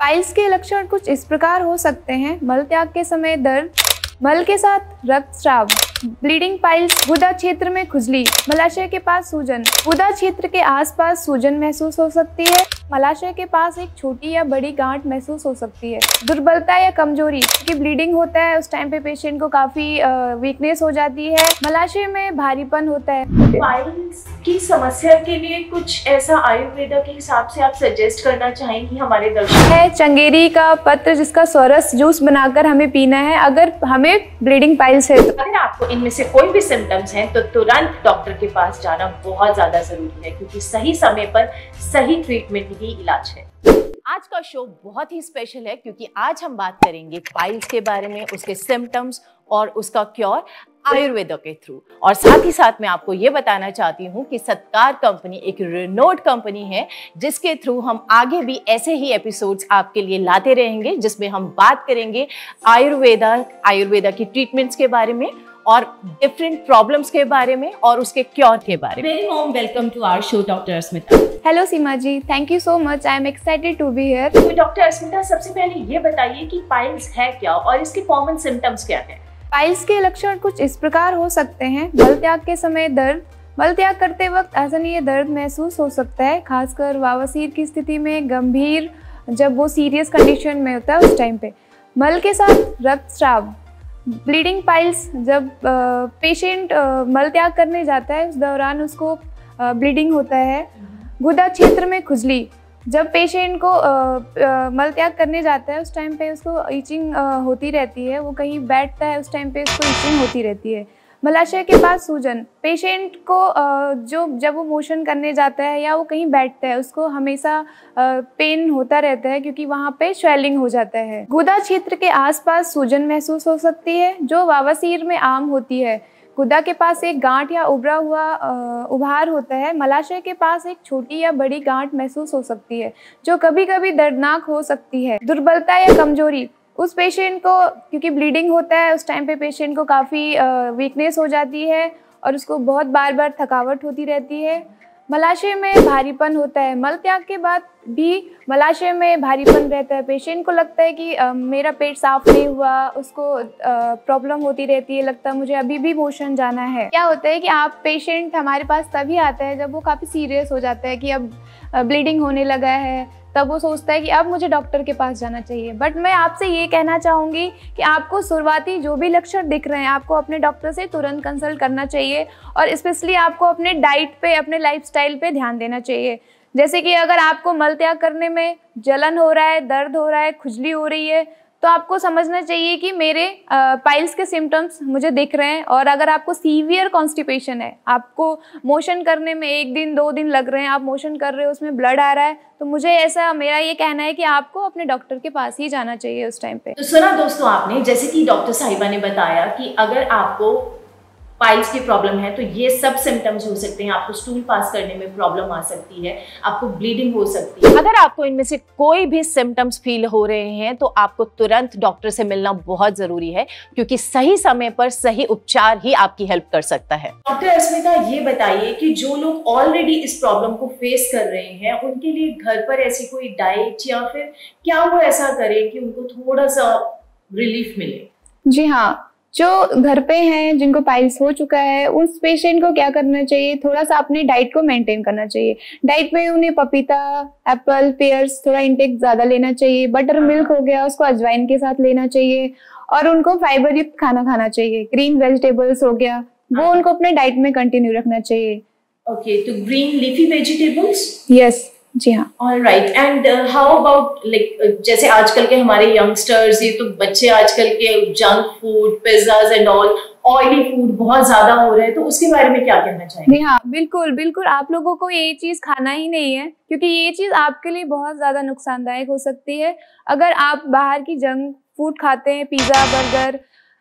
Piles के लक्षण कुछ इस प्रकार हो सकते हैं: मल त्याग के समय दर्द, मल के साथ रक्तस्राव, ब्लीडिंग पाइल्स, गुदा क्षेत्र में खुजली, मलाशय के पास सूजन, गुदा क्षेत्र के आसपास सूजन महसूस हो सकती है, मलाशय के पास एक छोटी या बड़ी गांठ महसूस हो सकती है, दुर्बलता या कमजोरी, क्योंकि ब्लीडिंग होता है उस टाइम पे पेशेंट को काफी वीकनेस हो जाती है, मलाशय में भारीपन होता है। पाइल्स की समस्या के लिए कुछ ऐसा आयुर्वेदा के हिसाब से आप सजेस्ट करना चाहेंगी हमारे दर्शक है? चंगेरी का पत्र जिसका स्वरस जूस बनाकर हमें पीना है अगर हमें ब्लीडिंग पाइल्स है तो। अगर आपको इनमें से कोई भी सिम्टम्स हैं तो तुरंत डॉक्टर के पास जाना बहुत ज्यादा जरूरी है, क्योंकि सही समय पर सही ट्रीटमेंट ही इलाज है। आज का शो बहुत ही स्पेशल है क्योंकि आज हम बात करेंगे पाइल्स के बारे में, उसके सिम्टम्स और उसका क्योर आयुर्वेदा के थ्रू। और साथ ही साथ मैं आपको ये बताना चाहती हूँ कि सत्कार कंपनी एक रिनोड कंपनी है जिसके थ्रू हम आगे भी ऐसे ही एपिसोड्स आपके लिए लाते रहेंगे, जिसमें हम बात करेंगे आयुर्वेदा की ट्रीटमेंट्स के बारे में और डिफरेंट प्रॉब्लम्स के बारे में और उसके क्योर के बारे में। Very warm welcome to our show doctor Asmita. Hello Seema ji, thank you so much, I am excited to be here. तो डॉक्टर अस्मिता, सबसे पहले ये बताइए कि पाइल्स है क्या और इसके कॉमन सिम्टम्स क्या हैं? पाइल्स के लक्षण कुछ इस प्रकार हो सकते हैं: मल त्याग के समय दर्द, मल त्याग करते वक्त असहनीय दर्द महसूस हो सकता है, खासकर बवासीर की स्थिति में, गंभीर जब वो सीरियस कंडीशन में होता है उस टाइम पे, मल के साथ रक्तस्राव, ब्लीडिंग पाइल्स जब पेशेंट मल त्याग करने जाता है उस दौरान उसको ब्लीडिंग होता है, गुदा क्षेत्र में खुजली, जब पेशेंट को मल त्याग करने जाता है उस टाइम पे उसको ईचिंग होती रहती है, वो कहीं बैठता है उस टाइम पे उसको ईचिंग होती रहती है, मलाशय के पास सूजन, पेशेंट को जब वो मोशन करने जाता है या वो कहीं बैठता है उसको हमेशा पेन होता रहता है क्योंकि वहाँ पे स्वेलिंग हो जाता है, गुदा क्षेत्र के आसपास सूजन महसूस हो सकती है जो बवासीर में आम होती है, गुदा के पास एक गांठ या उभरा हुआ उभार होता है, मलाशय के पास एक छोटी या बड़ी गांठ महसूस हो सकती है जो कभी कभी दर्दनाक हो सकती है, दुर्बलता या कमजोरी, उस पेशेंट को क्योंकि ब्लीडिंग होता है उस टाइम पे पेशेंट को काफ़ी वीकनेस हो जाती है और उसको बहुत बार बार थकावट होती रहती है, मलाशय में भारीपन होता है, मल त्याग के बाद भी मलाशय में भारीपन रहता है, पेशेंट को लगता है कि मेरा पेट साफ नहीं हुआ, उसको प्रॉब्लम होती रहती है, लगता है मुझे अभी भी मोशन जाना है। क्या होता है कि आप पेशेंट हमारे पास तभी आता है जब वो काफ़ी सीरियस हो जाता है कि अब ब्लीडिंग होने लगा है, तब वो सोचता है कि अब मुझे डॉक्टर के पास जाना चाहिए। बट मैं आपसे ये कहना चाहूँगी कि आपको शुरुआती जो भी लक्षण दिख रहे हैं आपको अपने डॉक्टर से तुरंत कंसल्ट करना चाहिए और स्पेशली आपको अपने डाइट पे, अपने लाइफस्टाइल पे ध्यान देना चाहिए। जैसे कि अगर आपको मल त्याग करने में जलन हो रहा है, दर्द हो रहा है, खुजली हो रही है, तो आपको समझना चाहिए कि मेरे पाइल्स के सिम्टम्स मुझे दिख रहे हैं। और अगर आपको सीवियर कॉन्स्टिपेशन है, आपको मोशन करने में 1 दिन 2 दिन लग रहे हैं, आप मोशन कर रहे हो उसमें ब्लड आ रहा है, तो मेरा ये कहना है कि आपको अपने डॉक्टर के पास ही जाना चाहिए उस टाइम पे। तो सुना दोस्तों आपने, जैसे कि डॉक्टर साहिबा ने बताया कि अगर आपको पाइल्स की प्रॉब्लम है तो ये सब सिम्टम्स हो सकते हैं, आपको स्टूल पास करने में प्रॉब्लम आ सकती है, आपको ब्लीडिंग हो सकती है। अगर आपको इनमें से कोई भी सिम्टम्स फील हो रहे हैं तो आपको तुरंत डॉक्टर से मिलना बहुत जरूरी है, क्योंकि सही समय पर सही उपचार ही आपकी हेल्प कर सकता है। डॉक्टर अस्मिता, ये बताइए कि जो लोग ऑलरेडी इस प्रॉब्लम को फेस कर रहे हैं उनके लिए घर पर ऐसी कोई डाइट या फिर क्या वो ऐसा करें कि उनको थोड़ा सा रिलीफ मिले? जी हाँ, जो घर पे हैं जिनको पाइल्स हो चुका है उस पेशेंट को क्या करना चाहिए, थोड़ा सा अपनी डाइट को मेंटेन करना चाहिए। डाइट में उन्हें पपीता, एप्पल, पेयर्स थोड़ा इंटेक ज्यादा लेना चाहिए, बटर मिल्क हो गया उसको अजवाइन के साथ लेना चाहिए और उनको फाइबर युक्त खाना खाना चाहिए, ग्रीन वेजिटेबल्स हो गया वो उनको अपने डाइट में कंटिन्यू रखना चाहिए। ओके, तो ग्रीन लीफी वेजिटेबल्स? यस, जी हाँ। Alright, and how about like जैसे आजकल के हमारे यंगस्टर्स, ये तो बच्चे आजकल के junk food, pizzas and all, oily food बहुत ज्यादा हो रहे हैं, तो उसके बारे में क्या कहना चाहेंगे? जी हाँ, बिल्कुल बिल्कुल, आप लोगों को ये चीज खाना ही नहीं है क्योंकि ये चीज आपके लिए बहुत ज्यादा नुकसानदायक हो सकती है। अगर आप बाहर की जंक फूड खाते हैं, पिज्जा, बर्गर,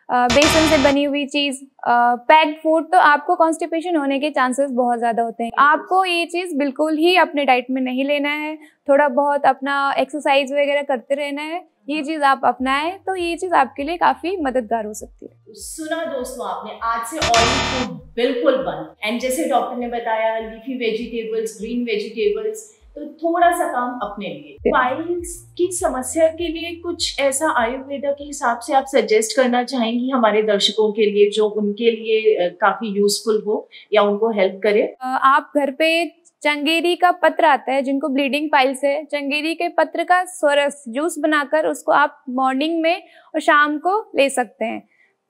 बेसन से बनी हुई चीज, पैक्ड फूड, तो आपको कॉन्स्टिपेशन होने के चांसेस बहुत ज्यादा होते हैं। आपको ये चीज बिल्कुल ही अपने डाइट में नहीं लेना है, थोड़ा बहुत अपना एक्सरसाइज वगैरह करते रहना है, ये चीज आप अपनाएं तो ये चीज आपके लिए काफी मददगार हो सकती है। सुना दोस्तों आपने, आज से ऑयली फूड बिल्कुल बंद। एंड जैसे डॉक्टर ने बताया, लीफी वेजिटेबल्स, ग्रीन वेजिटेबल्स, तो थोड़ा सा काम अपने लिए। पाइल्स की समस्या के लिए कुछ ऐसा आयुर्वेदा के हिसाब से आप सजेस्ट करना चाहेंगी हमारे दर्शकों के लिए जो उनके लिए काफी यूजफुल हो या उनको हेल्प करे? आप घर पे चंगेरी का पत्र आता है, जिनको ब्लीडिंग पाइल्स है, चंगेरी के पत्र का सोरस जूस बनाकर उसको आप मॉर्निंग में और शाम को ले सकते हैं।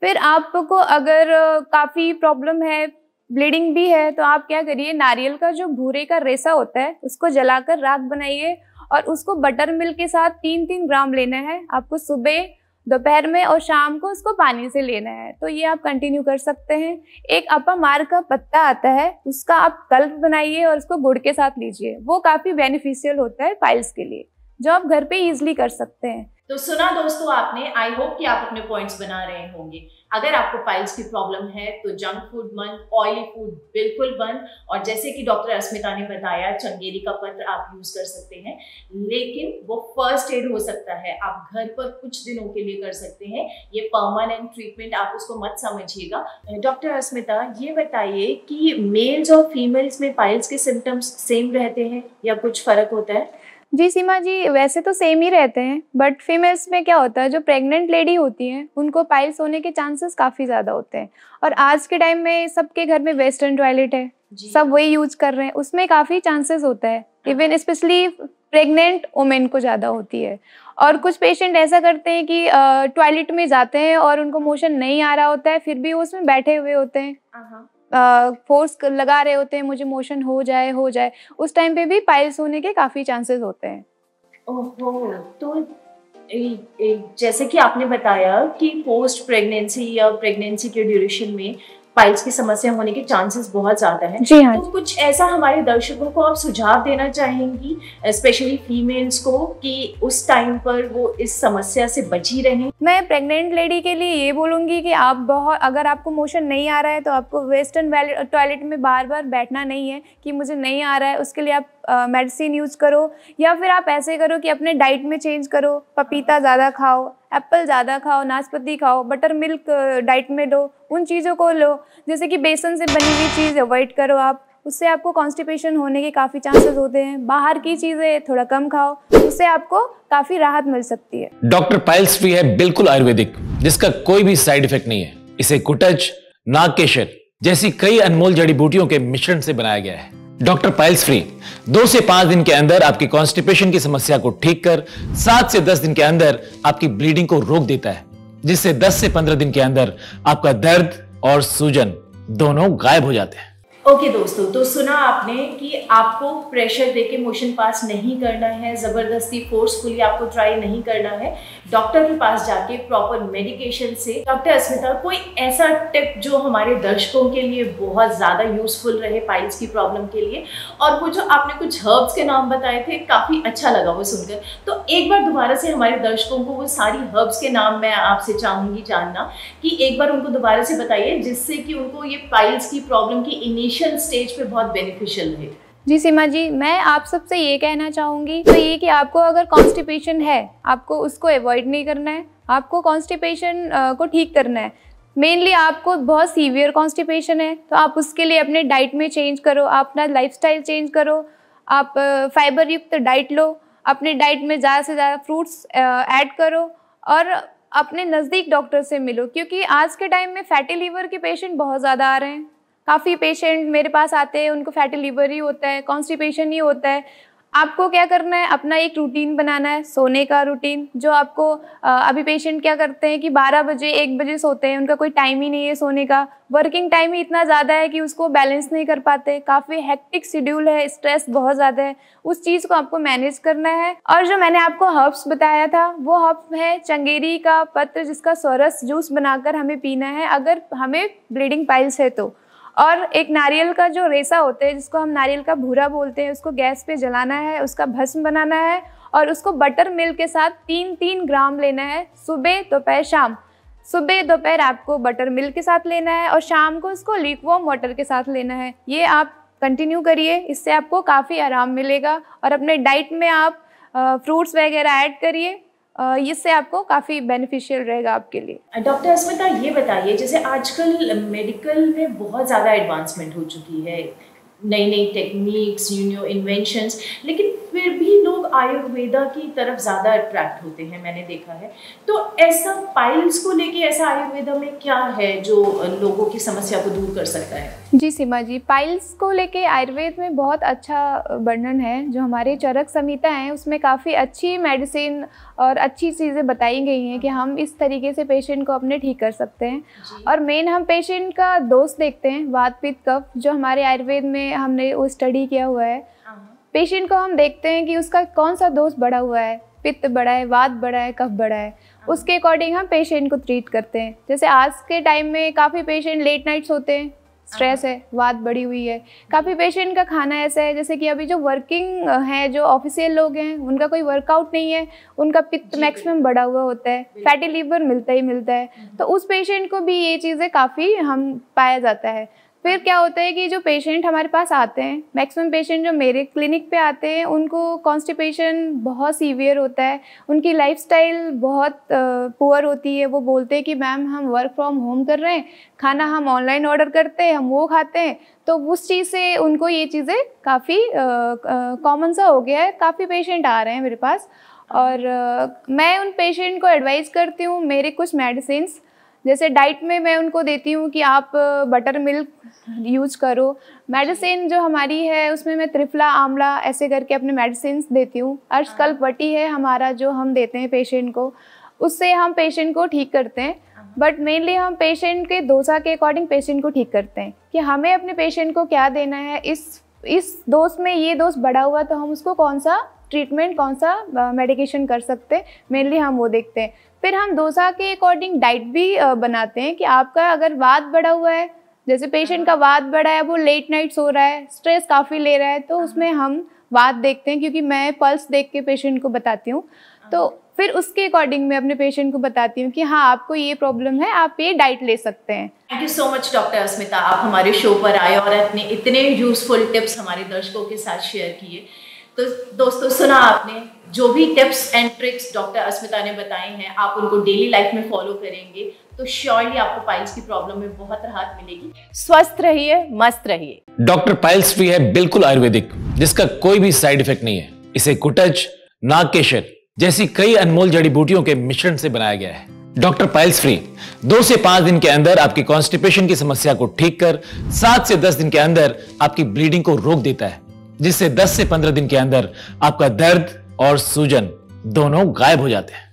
फिर आपको अगर काफ़ी प्रॉब्लम है, ब्लीडिंग भी है, तो आप क्या करिए, नारियल का जो भूरे का रेसा होता है उसको जलाकर राख बनाइए और उसको बटर मिल्क के साथ 3-3 ग्राम लेना है। आपको सुबह, दोपहर में और शाम को उसको पानी से लेना है। तो ये आप कंटिन्यू कर सकते हैं। एक अपामार का पत्ता आता है, उसका आप कल्प बनाइए और उसको गुड़ के साथ लीजिए। वो काफ़ी बेनिफिशियल होता है पाइल्स के लिए, जो आप घर पे इजीली कर सकते हैं। तो सुना दोस्तों आपने, आई होप कि आप अपने पॉइंट्स बना रहे होंगे। अगर आपको पाइल्स की प्रॉब्लम है तो जंक फूड बंद, ऑयली फूड बिल्कुल बंद, और जैसे कि डॉक्टर अस्मिता ने बताया चंगेरी का पत्र आप यूज कर सकते हैं, लेकिन वो फर्स्ट एड हो सकता है, आप घर पर कुछ दिनों के लिए कर सकते हैं। ये परमानेंट ट्रीटमेंट आप उसको मत समझिएगा। डॉक्टर अस्मिता ये बताइए कि मेल्स और फीमेल्स में पाइल्स के सिम्टम्स सेम रहते हैं या कुछ फर्क होता है? जी सीमा जी, वैसे तो सेम ही रहते हैं, बट फीमेल्स में क्या होता है, जो प्रेग्नेंट लेडी होती हैं उनको पाइल्स होने के चांसेस काफ़ी ज़्यादा होते हैं। और आज के टाइम में सबके घर में वेस्टर्न टॉयलेट है, सब वही यूज कर रहे हैं, उसमें काफ़ी चांसेस होता है। इवन स्पेशली प्रेग्नेंट वुमेन को ज़्यादा होती है। और कुछ पेशेंट ऐसा करते हैं कि टॉयलेट में जाते हैं और उनको मोशन नहीं आ रहा होता है, फिर भी वो उसमें बैठे हुए होते हैं, फोर्स लगा रहे होते हैं मुझे मोशन हो जाए, उस टाइम पे भी पाइल्स होने के काफ़ी चांसेस होते हैं। ओहो, तो जैसे कि आपने बताया कि पोस्ट प्रेगनेंसी या प्रेगनेंसी के ड्यूरेशन में पाइल्स की समस्या होने के चांसेस बहुत ज्यादा हैं। जी हाँ। तो कुछ ऐसा हमारे दर्शकों को आप सुझाव देना चाहेंगी, स्पेशली फीमेल्स को, कि उस टाइम पर वो इस समस्या से बची रहें? मैं प्रेग्नेंट लेडी के लिए ये बोलूँगी कि आप अगर आपको मोशन नहीं आ रहा है तो आपको वेस्टर्न टॉयलेट में बार बार बैठना नहीं है कि मुझे नहीं आ रहा है। उसके लिए आप मेडिसिन यूज़ करो, या फिर आप ऐसे करो कि अपने डाइट में चेंज करो, पपीता ज़्यादा खाओ, एप्पल ज़्यादा खाओ, नाशपाती खाओ, बटर मिल्क डाइट में लो, उन चीज़ों को लो। जैसे कि बेसन से बनी हुई चीज़ अवॉइड करो आप, उससे आपको कॉन्स्टिपेशन होने के काफ़ी चांसेस होते हैं। बाहर की चीज़ें थोड़ा कम खाओ, उससे आपको काफ़ी राहत मिल सकती है। डॉक्टर पाइल्स फ्री है बिल्कुल आयुर्वेदिक, जिसका कोई भी साइड इफेक्ट नहीं है। इसे कुटज, नागकेशर जैसी कई अनमोल जड़ी बूटियों के मिश्रण से बनाया गया है। डॉक्टर पाइल्स फ्री 2 से 5 दिन के अंदर आपकी कॉन्स्टिपेशन की समस्या को ठीक कर 7 से 10 दिन के अंदर आपकी ब्लीडिंग को रोक देता है, जिससे 10 से 15 दिन के अंदर आपका दर्द और सूजन दोनों गायब हो जाते हैं। ओके दोस्तों, तो सुना आपने कि आपको प्रेशर देके मोशन पास नहीं करना है, ज़बरदस्ती फोर्सफुली आपको ट्राई नहीं करना है, डॉक्टर के पास जाके प्रॉपर मेडिकेशन से। डॉक्टर अस्मिता, कोई ऐसा टिप जो हमारे दर्शकों के लिए बहुत ज़्यादा यूजफुल रहे पाइल्स की प्रॉब्लम के लिए? और वो जो आपने कुछ हर्ब्स के नाम बताए थे, काफ़ी अच्छा लगा वो सुनकर। तो एक बार दोबारा से हमारे दर्शकों को वो सारी हर्ब्स के नाम मैं आपसे चाहूँगी जानना, कि एक बार उनको दोबारा से बताइए, जिससे कि उनको ये पाइल्स की प्रॉब्लम की इनिशियल स्टेज पे बहुत बेनिफिशियल रहे। जी सीमा जी, मैं आप सबसे ये कहना चाहूँगी तो ये कि आपको अगर कॉन्स्टिपेशन है, आपको उसको अवॉइड नहीं करना है, आपको कॉन्स्टिपेशन को ठीक करना है। मेनली आपको बहुत सीवियर कॉन्स्टिपेशन है तो आप उसके लिए अपने डाइट में चेंज करो, आप अपना लाइफस्टाइल चेंज करो, आप फाइबर युक्त डाइट लो, अपने डाइट में ज़्यादा से ज़्यादा फ्रूट्स ऐड करो और अपने नज़दीक डॉक्टर से मिलो, क्योंकि आज के टाइम में फैटी लीवर के पेशेंट बहुत ज़्यादा आ रहे हैं। काफ़ी पेशेंट मेरे पास आते हैं, उनको फैटी लीवर ही होता है, कॉन्स्टिपेशन ही होता है। आपको क्या करना है, अपना एक रूटीन बनाना है, सोने का रूटीन, जो आपको अभी पेशेंट क्या करते हैं कि 12 बजे 1 बजे सोते हैं, उनका कोई टाइम ही नहीं है सोने का, वर्किंग टाइम ही इतना ज़्यादा है कि उसको बैलेंस नहीं कर पाते, काफ़ी हेक्टिक शेड्यूल है, स्ट्रेस बहुत ज़्यादा है, उस चीज़ को आपको मैनेज करना है। और जो मैंने आपको हर्ब्स बताया था वो हर्ब है चंगेरी का पत्र, जिसका सोरस जूस बनाकर हमें पीना है अगर हमें ब्लीडिंग पाइल्स है तो। और एक नारियल का जो रेसा होता है, जिसको हम नारियल का भूरा बोलते हैं, उसको गैस पे जलाना है, उसका भस्म बनाना है और उसको बटर मिल्क के साथ 3-3 ग्राम लेना है, सुबह दोपहर शाम। सुबह दोपहर आपको बटर मिल्क के साथ लेना है और शाम को उसको ल्यूकवार्म वाटर के साथ लेना है। ये आप कंटिन्यू करिए, इससे आपको काफ़ी आराम मिलेगा। और अपने डाइट में आप फ्रूट्स वगैरह ऐड करिए, इससे आपको काफ़ी बेनिफिशियल रहेगा आपके लिए। डॉक्टर अस्मिता, ये बताइए, जैसे आजकल मेडिकल में बहुत ज़्यादा एडवांसमेंट हो चुकी है, नई नई टेक्निक्स, इन्वेंशंस, लेकिन फिर भी लोग आयुर्वेदा की तरफ ज़्यादा अट्रैक्ट होते हैं, मैंने देखा है। तो ऐसा पाइल्स को लेके ऐसा आयुर्वेदा में क्या है जो लोगों की समस्या को दूर कर सकता है? जी सीमा जी, पाइल्स को लेके आयुर्वेद में बहुत अच्छा वर्णन है। जो हमारे चरक संहिता है उसमें काफ़ी अच्छी मेडिसिन और अच्छी चीज़ें बताई गई हैं कि हम इस तरीके से पेशेंट को अपने ठीक कर सकते हैं। और मेन हम पेशेंट का दोष देखते हैं, वात पित्त कफ, जो हमारे आयुर्वेद में हमने वो स्टडी किया हुआ है। पेशेंट को हम देखते हैं कि उसका कौन सा दोष बढ़ा हुआ है, पित्त बढ़ा है, वात बढ़ा है, कफ बढ़ा है, उसके अकॉर्डिंग हम पेशेंट को ट्रीट करते हैं। जैसे आज के टाइम में काफ़ी पेशेंट लेट नाइट्स होते हैं, स्ट्रेस है, वात बढ़ी हुई है। काफ़ी पेशेंट का खाना ऐसा है, जैसे कि अभी जो वर्किंग है, जो ऑफिशियल लोग हैं, उनका कोई वर्कआउट नहीं है, उनका पित्त मैक्सिमम बढ़ा हुआ होता है, फैटी लीवर मिलता ही मिलता है। तो उस पेशेंट को भी ये चीज़ें काफ़ी हम पाया जाता है। फिर क्या होता है कि जो पेशेंट हमारे पास आते हैं, मैक्सिमम पेशेंट जो मेरे क्लिनिक पे आते हैं, उनको कॉन्स्टिपेशन बहुत सीवियर होता है, उनकी लाइफस्टाइल बहुत पुअर होती है। वो बोलते हैं कि मैम हम वर्क फ्रॉम होम कर रहे हैं, खाना हम ऑनलाइन ऑर्डर करते हैं, हम वो खाते हैं। तो उस चीज़ से उनको ये चीज़ें काफ़ी कॉमन सा हो गया है। काफ़ी पेशेंट आ रहे हैं मेरे पास और मैं उन पेशेंट को एडवाइस करती हूँ मेरे कुछ मेडिसिन्स, जैसे डाइट में मैं उनको देती हूँ कि आप बटर मिल्क यूज करो। मेडिसिन जो हमारी है उसमें मैं त्रिफला, आंवला ऐसे करके अपने मेडिसिन देती हूँ। अर्शकल्पवटी है हमारा जो हम देते हैं पेशेंट को, उससे हम पेशेंट को ठीक करते हैं। बट मेनली हम पेशेंट के दोसा के अकॉर्डिंग पेशेंट को ठीक करते हैं कि हमें अपने पेशेंट को क्या देना है। इस दोष में ये दोष बढ़ा हुआ तो हम उसको कौन सा ट्रीटमेंट, कौन सा मेडिकेशन कर सकते हैं, मेनली हम वो देखते हैं। फिर हम डोसा के अकॉर्डिंग डाइट भी बनाते हैं कि आपका अगर वात बढ़ा हुआ है, जैसे पेशेंट का वात बढ़ा है, वो लेट नाइट सो रहा है, स्ट्रेस काफ़ी ले रहा है, तो उसमें हम वात देखते हैं, क्योंकि मैं पल्स देख के पेशेंट को बताती हूँ। तो फिर उसके अकॉर्डिंग मैं अपने पेशेंट को बताती हूँ कि हाँ आपको ये प्रॉब्लम है, आप ये डाइट ले सकते हैं। Thank you so much doctor Asmita, आप हमारे शो पर आए और अपने इतने यूजफुल टिप्स हमारे दर्शकों के साथ शेयर किए। तो दोस्तों, सुना आपने, जो भी टिप्स एंड ट्रिक्स डॉक्टर अस्मिता ने बताए हैं, आप उनको डेली लाइफ में फॉलो करेंगे तो श्योरली आपको पाइल्स की प्रॉब्लम में बहुत राहत मिलेगी। स्वस्थ रहिए, मस्त रहिए। डॉक्टर पाइल्स फ्री है बिल्कुल आयुर्वेदिक, जिसका कोई भी साइड इफेक्ट नहीं है। इसे कुटच, नागकेशर जैसी कई अनमोल जड़ी बूटियों के मिश्रण से बनाया गया है। डॉक्टर पाइल्स फ्री 2 से 5 दिन के अंदर आपकी कॉन्स्टिपेशन की समस्या को ठीक कर 7 से 10 दिन के अंदर आपकी ब्लीडिंग को रोक देता है, जिससे 10 से 15 दिन के अंदर आपका दर्द और सूजन दोनों गायब हो जाते हैं।